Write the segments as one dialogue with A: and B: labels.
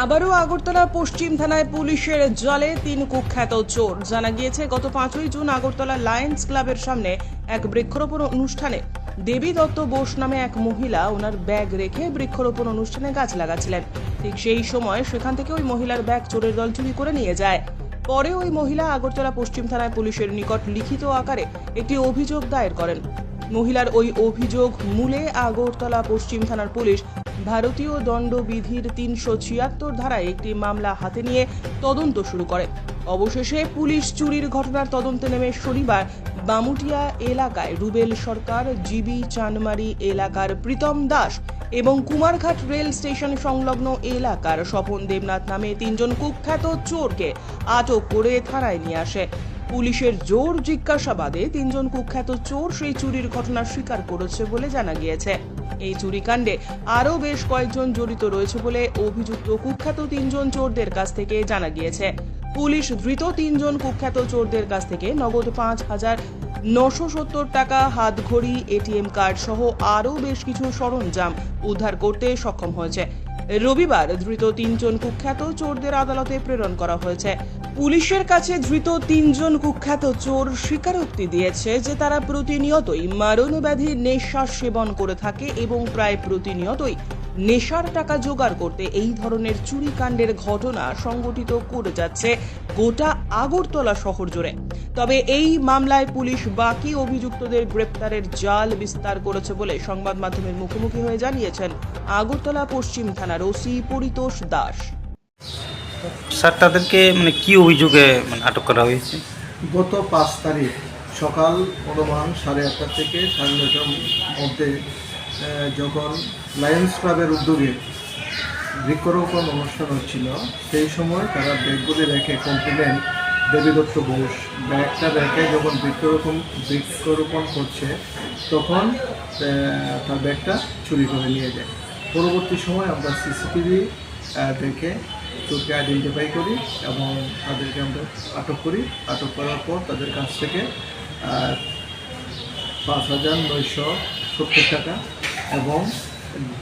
A: আবারও আগরতলা পশ্চিম থানায় পুলিশের জালে 3 কুখ্যাত চোর। জানা গিয়েছে গত 5ই জুন আগরতলা লায়ন্স ক্লাবের সামনে এক বৃক্ষরোপণ অনুষ্ঠানে দেবী দত্ত বোস নামে এক মহিলা ওনার ব্যাগ রেখে বৃক্ষরোপণ অনুষ্ঠানে গাছ লাগাচ্ছিলেন। ঠিক সেই সময় সেখান থেকে ওই মহিলার ব্যাগ চোরের দল চুরি করে নিয়ে যায়। পরে ওই মহিলা আগরতলা পশ্চিম থানায় পুলিশের নিকট লিখিত আকারে একটি অভিযোগ দায়ের করেন। মহিলার ওই অভিযোগ মূলে আগরতলা পশ্চিম থানার পুলিশ ভারতীয় দণ্ডবিধির 376 ধারায় একটি মামলা হাতে নিয়ে তদন্ত শুরু করে। অবশেষে পুলিশ চুরির ঘটনার তদন্তে নেমে শনিবার বামুটিয়া এলাকায় রুবেল সরকার, জিবি চানমারি এলাকার প্রীতম দাস এবং কুমারঘাট রেল স্টেশন সংলগ্ন এলাকার স্বপন দেবনাথ নামে 3 জন কুখ্যাত চোরকে আটক করে থানায় নিয়ে আসে। পুলিশের জোর জিজ্ঞাসাবাদে 3 জন কুখ্যাত চোর সেই চুরির ঘটনা স্বীকার করেছে বলে জানা গিয়েছে। এই চুরিকাণ্ডে আরও বেশ কয়েকজন জড়িত রয়েছে বলে অভিযুক্ত কুখ্যাত 3 জন চোরদের কাছ থেকে জানা গিয়েছে। পুলিশ ধৃত 3 জন কুখ্যাত চোরদের কাছ থেকে নগদ 5,970 টাকা, হাতঘড়ি, এটিএম কার্ড সহ আরও বেশ কিছু সরঞ্জাম উদ্ধার করতে সক্ষম হয়েছে। রবিবার ধৃত 3 জন কুখ্যাত চোরদের আদালতে প্রেরণ করা হয়েছে। পুলিশের কাছে ধৃত 3 জন কুখ্যাত চোর স্বীকারোক্তি দিয়েছে যে তারা প্রতিনিয়তই মারণব্যাধি নেশা সেবন করে থাকে এবং প্রায় প্রতিনিয়তই নেশার টাকা জোগাড় করতে এই ধরনের চুরিকাণ্ডের ঘটনা সংঘটিত করে যাচ্ছে গোটা আগরতলা শহর জুড়ে। তবে এই মামলায় পুলিশ বাকি অভিযুক্তদের গ্রেপ্তারের জাল বিস্তার করেছে বলে সংবাদ মাধ্যমের মুখোমুখি হয়ে জানিয়েছেন আগরতলা পশ্চিম থানার ওসি পরিতোষ দাস।
B: স্যার, তাদেরকে কি অভিযোগে আটক করা হয়েছে?
C: গত 5 তারিখ সকাল অনুমান 8:30 থেকে 9:30টার মধ্যে যখন লায়ন্স ক্লাবের উদ্যোগে বৃক্ষরোপণ অনুষ্ঠান হচ্ছিল, সেই সময় তারা ব্যাগগুলি রেখে কমপ্লেন দেবী দত্ত বোস ব্যাগটা রেখে যখন বৃক্ষরোপণ করছে তখন তার ব্যাগটা চুরি করে নিয়ে যায়। পরবর্তী সময় আমরা সিসিটিভি দেখে চোরকে আইডেন্টিফাই করি এবং তাদেরকে আমরা আটক করি। আটক করার পর তাদের কাছ থেকে 5,970 টাকা এবং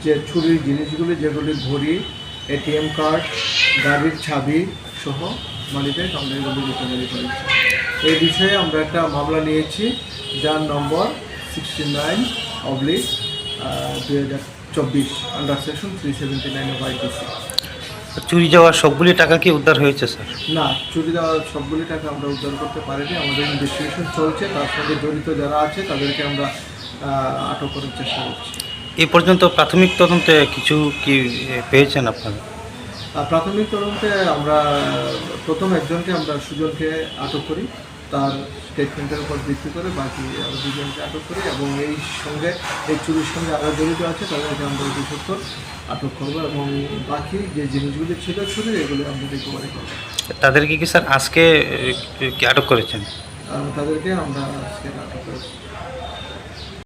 C: যে চুরির জিনিসগুলি যেগুলি ঘড়ি, এটিএম কার্ড, গাড়ির চাবি সহ মালিব্যাগ আমরা এগুলি রিকভারি করেছি। এই বিষয়ে আমরা একটা মামলা নিয়েছি যার নম্বর 69/2024 আন্ডার সেকশন 379 অফ IPC।
B: চুরি যাওয়া সবগুলি টাকা কি উদ্ধার হয়েছে স্যার?
C: না, চুরি দেওয়া সবগুলি টাকা আমরা উদ্ধার করতে পারিনি। আমাদের ইনভেস্টিগেশন চলছে, তার সঙ্গে জড়িত যারা আছে তাদেরকে আমরা আটক করার চেষ্টা করছি।
B: এই পর্যন্ত প্রাথমিক তদন্তে কিছু কি পেয়েছেন আপনারা?
C: প্রাথমিক তদন্তে আমরা প্রথম একজনকে আমরা সুজনকে আটক করি, তার স্টেটমেন্টের উপর ভিত্তি করে বাকি আরও 2 জনকে আটক করি এবং এই চুরির সঙ্গে আরও জড়িত আছে তাদেরকে আমরা অভিযুক্ত আটক করবো এবং বাকি যে জিনিসগুলি ছিল চুরির এগুলো আমরা রিকভারি করবো।
B: তাদেরকে কি স্যার আজকে কি আটক করেছেন?
C: তাদেরকে আমরা আজকে আটক করেছি।